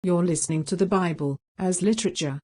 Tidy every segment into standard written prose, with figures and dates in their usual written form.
You're listening to the Bible as literature.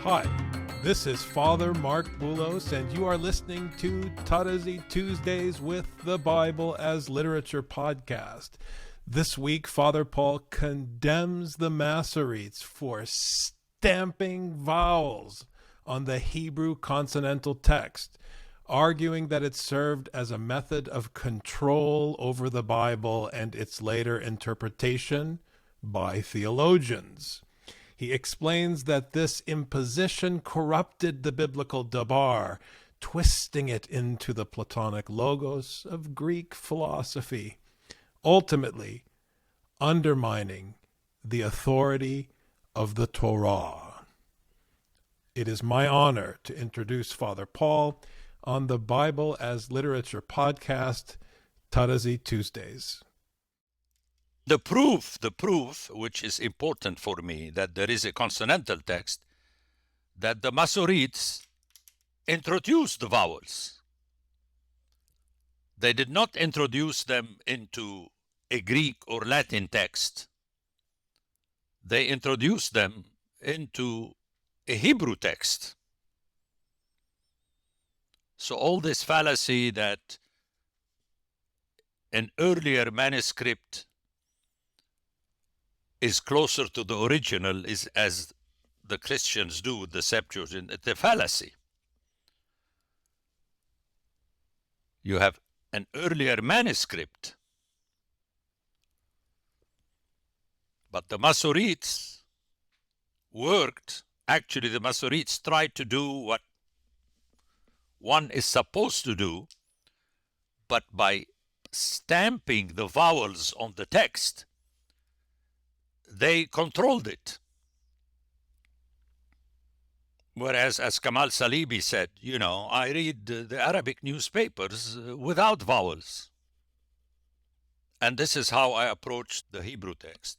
Hi, this is Father Mark Boulos, and you are listening to Tadazi Tuesdays with the Bible as Literature podcast. This week, Father Paul condemns the Masoretes for stamping vowels on the Hebrew consonantal text, arguing that it served as a method of control over the Bible and its later interpretation by theologians. He explains that this imposition corrupted the biblical dabar, twisting it into the Platonic logos of Greek philosophy, ultimately undermining the authority of the Torah. It is my honor to introduce Father Paul on the Bible as Literature podcast, Tadazi Tuesdays. The proof, which is important for me, that there is a consonantal text, that the Masoretes introduced the vowels. They did not introduce them into a Greek or Latin text. They introduced them into a Hebrew text. So all this fallacy that an earlier manuscript is closer to the original, is as the Christians do with the Septuagint, it's a fallacy. You have an earlier manuscript, but the Masoretes worked. Actually, the Masoretes tried to do what one is supposed to do, but by stamping the vowels on the text, they controlled it. Whereas, as Kamal Salibi said, I read the Arabic newspapers without vowels. And this is how I approached the Hebrew text.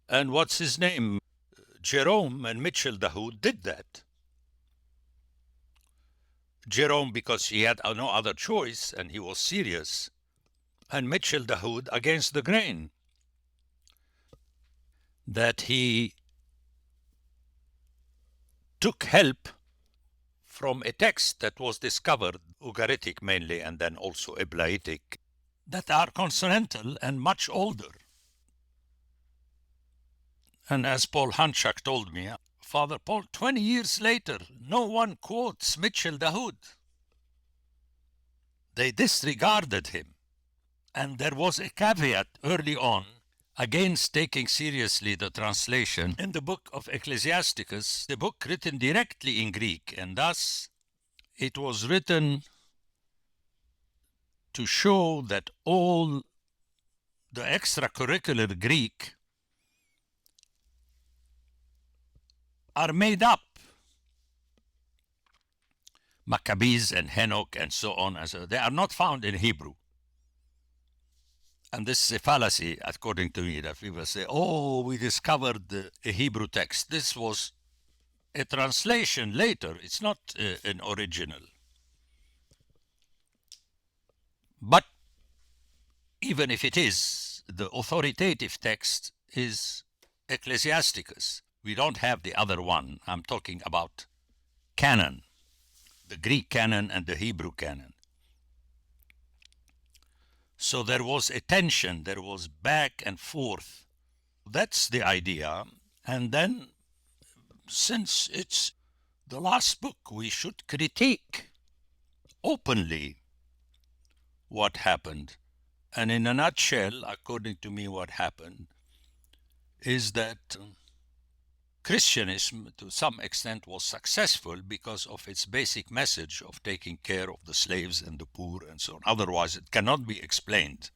And what's his name? Jerome and Mitchell Dahoud did that. Jerome, because he had no other choice and he was serious. And Mitchell Dahoud against the grain. That he took help from a text that was discovered, Ugaritic mainly, and then also Eblaitic, that are consonantal and much older. And as Paul Hanchak told me, Father Paul, 20 years later, no one quotes Mitchell Dahoud. They disregarded him. And there was a caveat early on against taking seriously the translation in the book of Ecclesiasticus, the book written directly in Greek, and thus it was written to show that all the extracurricular Greek are made up. Maccabees and Henoch and so on, they are not found in Hebrew. And this is a fallacy, according to me, that people say, we discovered a Hebrew text. This was a translation later. It's not an original. But even if it is, the authoritative text is Ecclesiasticus. We don't have the other one. I'm talking about canon, the Greek canon and the Hebrew canon. So there was a tension, there was back and forth. That's the idea. And then, since it's the last book, we should critique openly what happened. And in a nutshell, according to me, what happened is that Christianism, to some extent, was successful because of its basic message of taking care of the slaves and the poor and so on. Otherwise, it cannot be explained.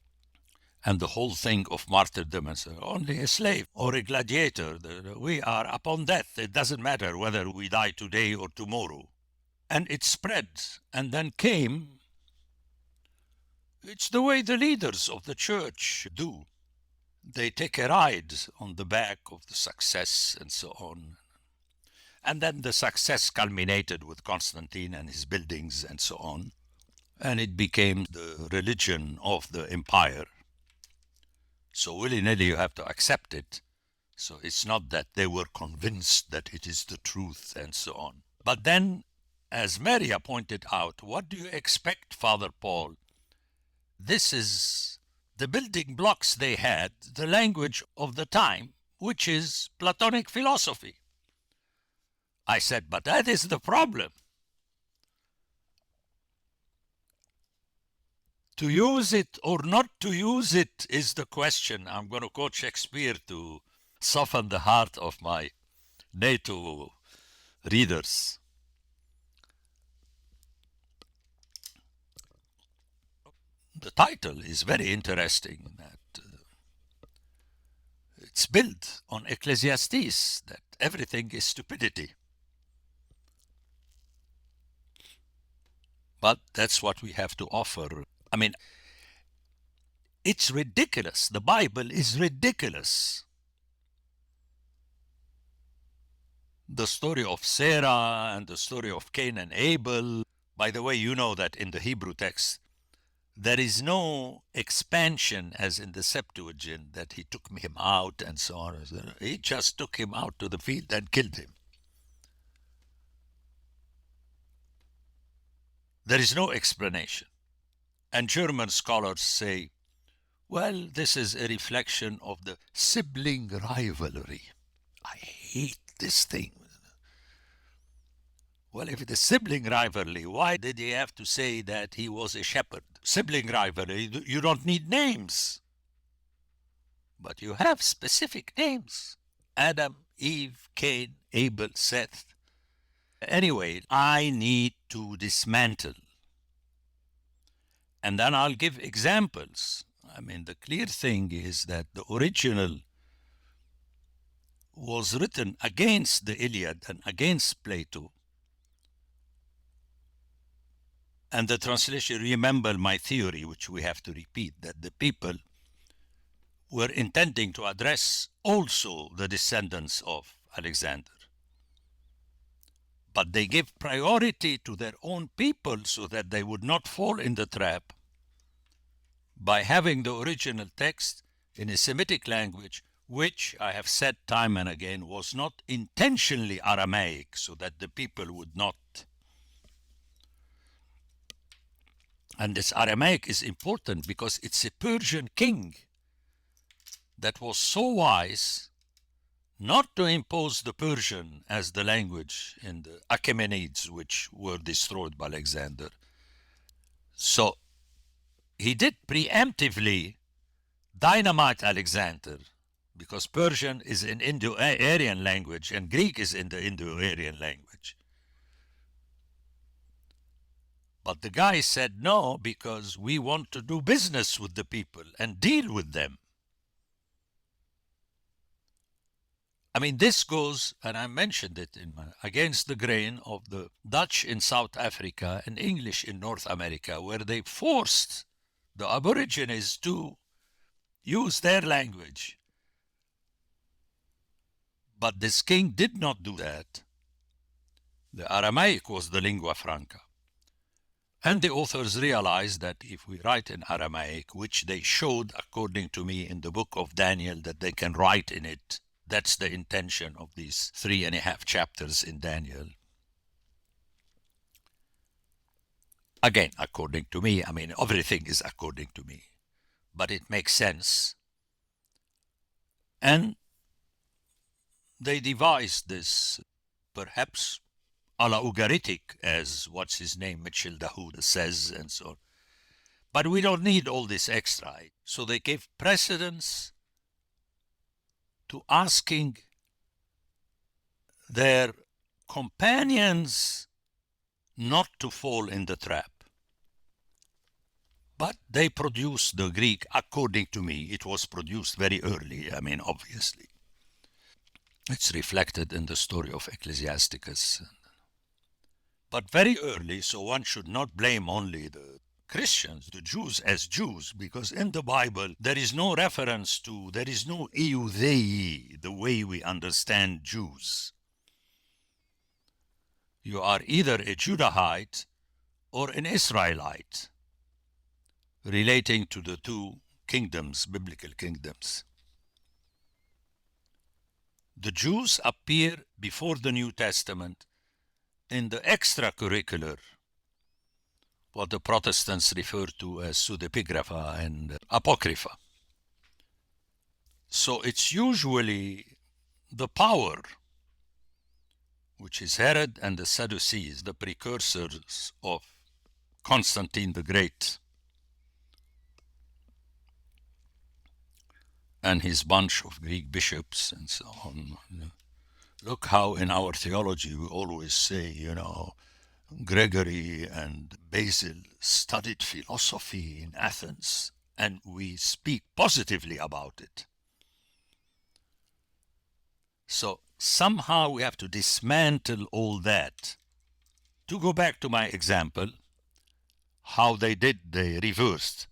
And the whole thing of martyrdom and so on, only a slave or a gladiator, we are upon death. It doesn't matter whether we die today or tomorrow. and it spread, and then came. It's the way the leaders of the church do. They take a ride on the back of the success and so on. And then the success culminated with Constantine and his buildings and so on. And it became the religion of the empire. So willy-nilly you have to accept it. So it's not that they were convinced that it is the truth and so on. But then, as Maria pointed out, what do you expect, Father Paul? This is the building blocks they had, the language of the time, which is Platonic philosophy. I said, but that is the problem. To use it or not to use it is the question. I'm going to quote Shakespeare to soften the heart of my NATO readers. The title is very interesting. That it's built on Ecclesiastes, that everything is stupidity. But that's what we have to offer. I mean, it's ridiculous. The Bible is ridiculous. The story of Sarah and the story of Cain and Abel. By the way, you know that in the Hebrew text, there is no expansion as in the Septuagint that he took him out and so on. He just took him out to the field and killed him. There is no explanation. And German scholars say, well, this is a reflection of the sibling rivalry. I hate this thing. Well, if it is sibling rivalry, why did he have to say that he was a shepherd? Sibling rivalry, you don't need names. But you have specific names. Adam, Eve, Cain, Abel, Seth. Anyway, I need to dismantle. And then I'll give examples. I mean, the clear thing is that the original was written against the Iliad and against Plato. And the translation, remember my theory, which we have to repeat, that the people were intending to address also the descendants of Alexander. But they gave priority to their own people so that they would not fall in the trap by having the original text in a Semitic language, which I have said time and again was not intentionally Aramaic, so that the people would not. And this Aramaic is important because it's a Persian king that was so wise not to impose the Persian as the language in the Achaemenids, which were destroyed by Alexander. So he did preemptively dynamite Alexander, because Persian is an Indo-Aryan language and Greek is in the Indo-Aryan language. But the guy said no, because we want to do business with the people and deal with them. I mean, this goes, and I mentioned it against the grain of the Dutch in South Africa and English in North America, where they forced the Aborigines to use their language. But this king did not do that. The Aramaic was the lingua franca. And the authors realized that if we write in Aramaic, which they showed, according to me, in the book of Daniel, that they can write in it, that's the intention of these 3.5 chapters in Daniel. Again, according to me, I mean, everything is according to me, but it makes sense. And they devised this, perhaps a la Ugaritic, as what's his name, Mitchell Dahoud says, and so on. But we don't need all this extra. So they gave precedence to asking their companions not to fall in the trap. But they produced the Greek, according to me. It was produced very early, I mean, obviously. It's reflected in the story of Ecclesiasticus. but very early, so one should not blame only the Christians, the Jews as Jews, because in the Bible there is no reference to, there is no Iudei, the way we understand Jews. You are either a Judahite or an Israelite, relating to the two kingdoms, biblical kingdoms. The Jews appear before the New Testament in the extracurricular, what the Protestants refer to as pseudepigrapha and apocrypha. So it's usually the power, which is Herod and the Sadducees, the precursors of Constantine the Great and his bunch of Greek bishops and so on. Look how in our theology we always say, Gregory and Basil studied philosophy in Athens, and we speak positively about it. So somehow we have to dismantle all that. To go back to my example, how they reversed.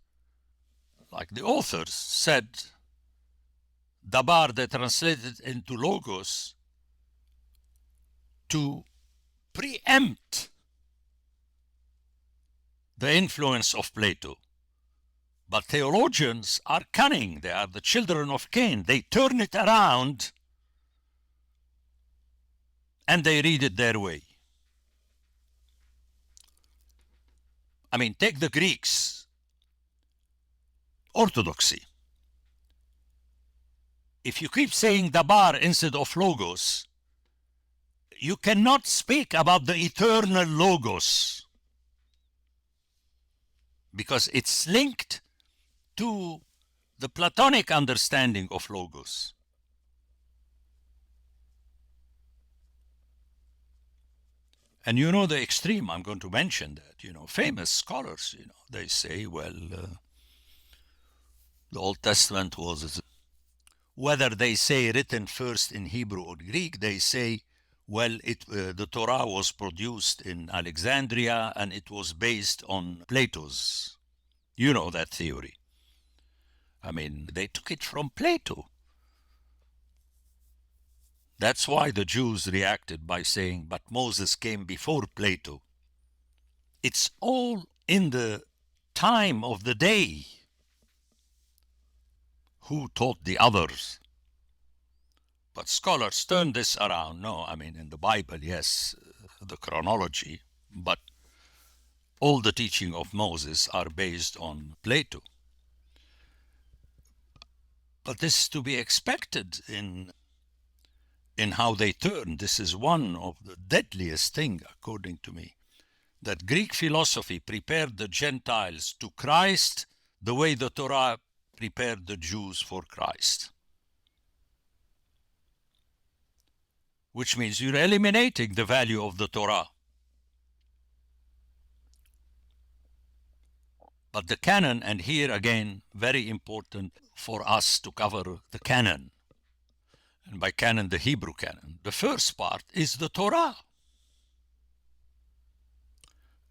Like the authors said, dabar, they translated into logos to preempt the influence of Plato. But theologians are cunning. They are the children of Cain. They turn it around and they read it their way. I mean, take the Greeks, orthodoxy. If you keep saying dabar instead of logos, you cannot speak about the eternal logos, because it's linked to the Platonic understanding of logos. And the extreme, I'm going to mention that, famous scholars, they say, well, the Old Testament was, whether they say written first in Hebrew or Greek, they say, well, the Torah was produced in Alexandria and it was based on Plato's. You know that theory. I mean, they took it from Plato. That's why the Jews reacted by saying, but Moses came before Plato. It's all in the time of the day. Who taught the others? But scholars turn this around. No, I mean, in the Bible, yes, the chronology, but all the teaching of Moses are based on Plato. But this is to be expected in how they turn. This is one of the deadliest things, according to me, that Greek philosophy prepared the Gentiles to Christ the way the Torah prepared the Jews for Christ. Which means you're eliminating the value of the Torah. But the canon, and here again, very important for us to cover the canon. And by canon, the Hebrew canon. The first part is the Torah.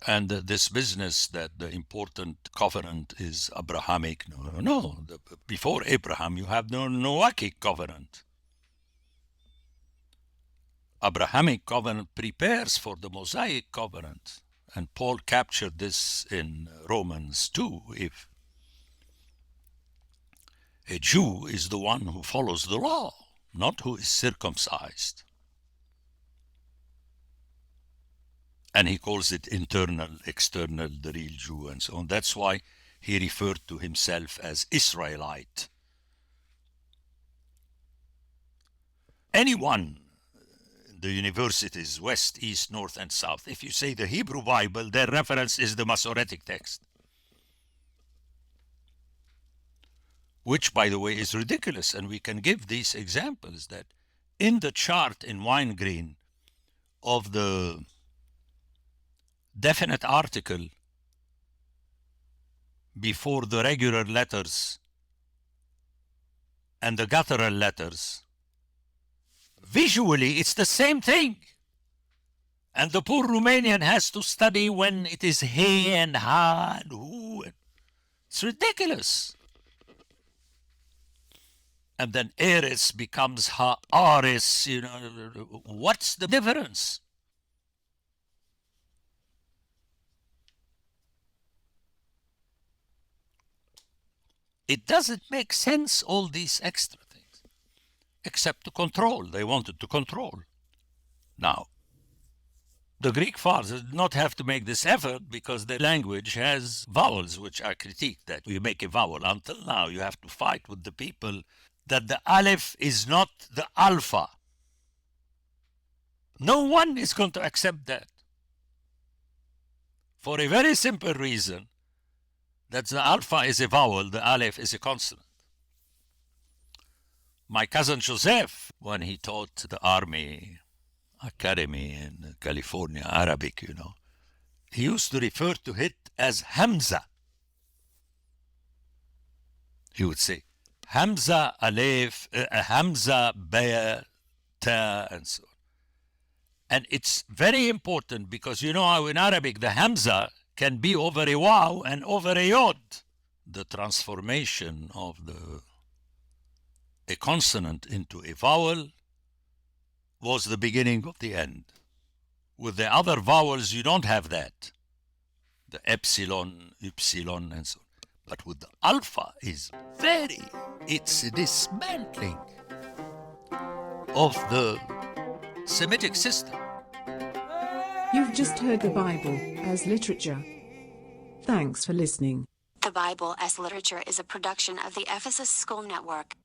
And this business that the important covenant is Abrahamic. No. Before Abraham, you have no Noachic covenant. Abrahamic covenant prepares for the Mosaic covenant. And Paul captured this in Romans 2. If a Jew is the one who follows the law, not who is circumcised. And he calls it internal, external, the real Jew, and so on. That's why he referred to himself as Israelite. Anyone, the universities, West, East, North, and South, if you say the Hebrew Bible, their reference is the Masoretic text. Which, by the way, is ridiculous. And we can give these examples that in the chart in wine green of the definite article before the regular letters and the guttural letters, visually it's the same thing. And the poor Romanian has to study when it is he and ha and who. It's ridiculous. And then Eris becomes ha-aris, What's the difference? It doesn't make sense, all these extra things, except to control. They wanted to control. Now, the Greek fathers did not have to make this effort because their language has vowels, which are critiqued, that you make a vowel. Until now, you have to fight with the people that the Aleph is not the Alpha. No one is going to accept that. For a very simple reason, that the Alpha is a vowel, the Aleph is a consonant. My cousin Joseph, when he taught the Army Academy in California, Arabic, he used to refer to it as Hamza. He would say, Hamza, Aleph, Hamza, Ba, Ta, and so on. And it's very important because how in Arabic the Hamza can be over a waw and over a yod. The transformation of a consonant into a vowel was the beginning of the end. With the other vowels, you don't have that. The epsilon, ypsilon, and so on. But with the alpha, it's a dismantling of the Semitic system. You've just heard the Bible as literature. Thanks for listening. The Bible as Literature is a production of the Ephesus School Network.